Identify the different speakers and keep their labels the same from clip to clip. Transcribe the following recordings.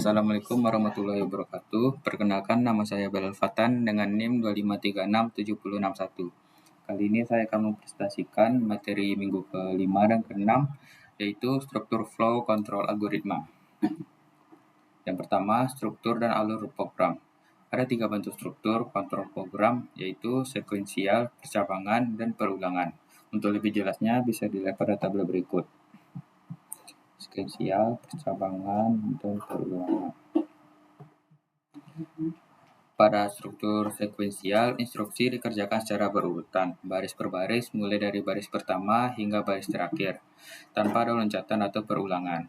Speaker 1: Assalamualaikum warahmatullahi wabarakatuh. Perkenalkan, nama saya Balal Fatan dengan NIM 2536761. Kali ini saya akan mempresentasikan materi minggu ke-5 dan ke-6, yaitu struktur flow control algoritma. Yang pertama, struktur dan alur program. Ada 3 bentuk struktur kontrol program, yaitu sekuensial, percabangan, dan perulangan. Untuk lebih jelasnya, bisa dilihat pada tabel berikut. Sekuensial, percabangan, dan perulangan. Pada struktur sekuensial, instruksi dikerjakan secara berurutan, baris per baris, mulai dari baris pertama hingga baris terakhir, tanpa ada loncatan atau perulangan.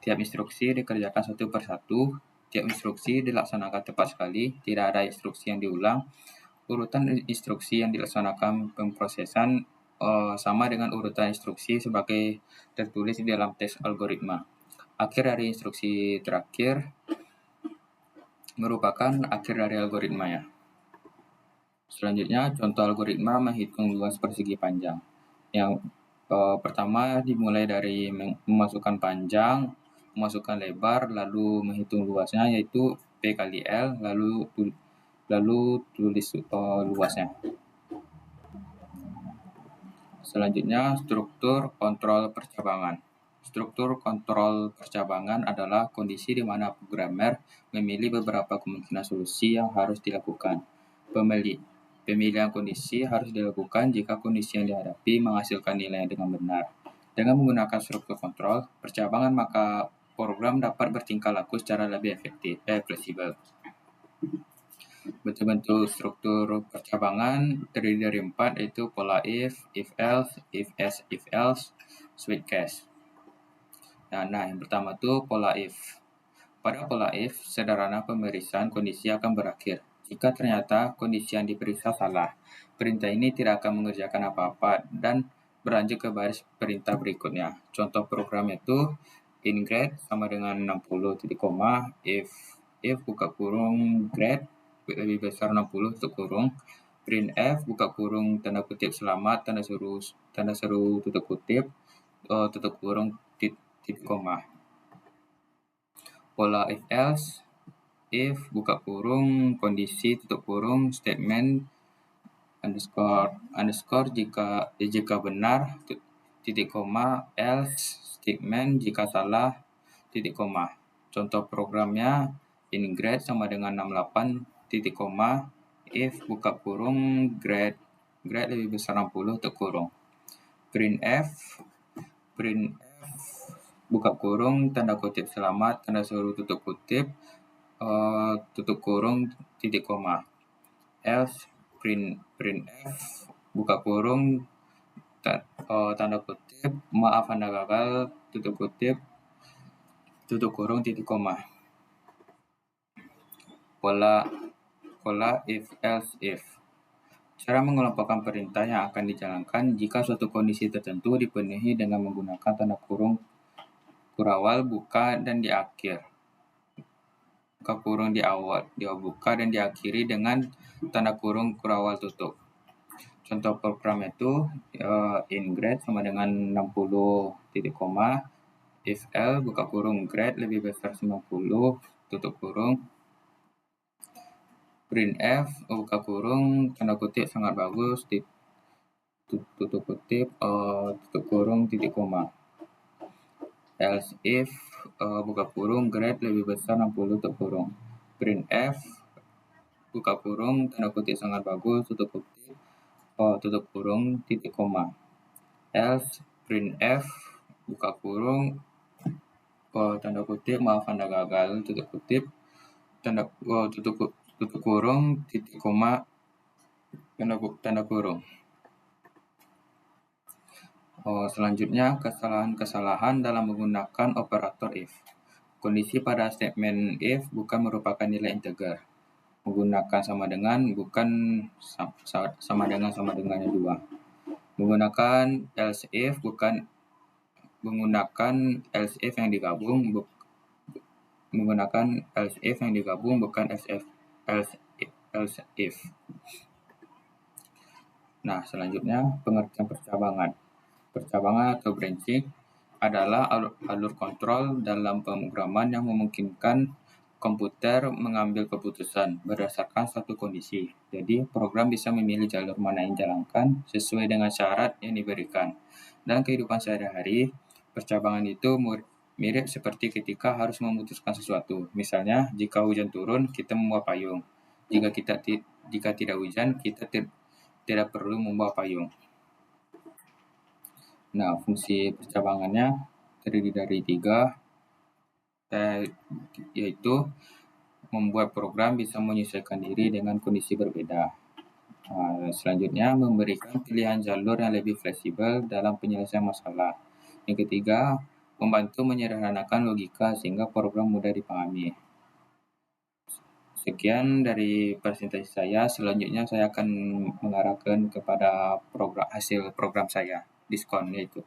Speaker 1: Tiap instruksi dikerjakan satu per satu, tiap instruksi dilaksanakan tepat sekali, tidak ada instruksi yang diulang. Urutan instruksi yang dilaksanakan pemrosesan sama dengan urutan instruksi sebagai tertulis di dalam teks algoritma. Akhir dari instruksi terakhir merupakan akhir dari algoritmanya. Selanjutnya, contoh algoritma menghitung luas persegi panjang. Yang pertama dimulai dari memasukkan panjang, memasukkan lebar, lalu menghitung luasnya, yaitu P kali L, lalu tulis luasnya. Selanjutnya, struktur kontrol percabangan. Struktur kontrol percabangan adalah kondisi di mana programmer memilih beberapa kemungkinan solusi yang harus dilakukan. Pemilihan kondisi harus dilakukan jika kondisi yang dihadapi menghasilkan nilai dengan benar. Dengan menggunakan struktur kontrol percabangan, maka program dapat bertingkah laku secara lebih fleksibel. Bentuk-bentuk struktur percabangan terdiri dari 4, yaitu pola if else, if else, switch case. Nah, yang pertama itu pola if. Pada pola if, sederhana pemeriksaan kondisi akan berakhir. Jika ternyata kondisi yang diperiksa salah, perintah ini tidak akan mengerjakan apa-apa dan berlanjut ke baris perintah berikutnya. Contoh programnya itu ingrade sama dengan 60 titik koma, if buka kurung grade lebih besar 60 tutup kurung, printf buka kurung tanda kutip selamat tanda seru tutup kutip tutup kurung titik koma. Pola if else, if buka kurung kondisi tutup kurung statement underscore jika benar titik koma, else statement jika salah titik koma. Contoh programnya ingrade sama dengan 68 titik koma, if buka kurung grade lebih besar 60 tutup kurung, printf buka kurung tanda kutip selamat tanda seru tutup kutip tutup kurung titik koma, else printf buka kurung tanda kutip maaf Anda gagal tutup kutip tutup kurung titik koma. Pola if else if. Cara mengelompokkan perintah yang akan dijalankan jika suatu kondisi tertentu dipenuhi dengan menggunakan tanda kurung kurawal buka dan di akhir. Buka kurung di awal buka dan diakhiri dengan tanda kurung kurawal tutup. Contoh program itu ingrade sama dengan 60 titik koma, if L buka kurung grade lebih besar 90 tutup kurung, printf buka kurung tanda kutip sangat bagus tutup kutip tutup kurung titik koma, else if buka kurung grade lebih besar 60 tutup kurung, printf buka kurung tanda kutip sangat bagus tutup kutip tutup kurung titik koma, else printf buka kurung tanda kutip maaf Anda gagal tutup kutip tutup kurung titik koma tanda kurung. Selanjutnya, kesalahan dalam menggunakan operator if. Kondisi pada statement if bukan merupakan nilai integer. Menggunakan sama dengan bukan sama dengannya 2. Menggunakan else if bukan menggunakan else if yang digabung menggunakan else if yang digabung bukan else if. Nah, selanjutnya pengertian percabangan. Percabangan atau branching adalah alur kontrol dalam pemrograman yang memungkinkan komputer mengambil keputusan berdasarkan suatu kondisi. Jadi, program bisa memilih jalur mana yang dijalankan sesuai dengan syarat yang diberikan. Dalam kehidupan sehari-hari, percabangan itu mirip seperti ketika harus memutuskan sesuatu. Misalnya, jika hujan turun, kita membawa payung. Jika tidak hujan, kita tidak perlu membawa payung. Nah, fungsi percabangannya terdiri dari 3, yaitu membuat program bisa menyesuaikan diri dengan kondisi berbeda. Selanjutnya, memberikan pilihan jalur yang lebih fleksibel dalam penyelesaian masalah. Yang ketiga, membantu menyederhanakan logika sehingga program mudah dipahami. Sekian dari presentasi saya. Selanjutnya saya akan mengarahkan kepada hasil program saya, diskon yaitu.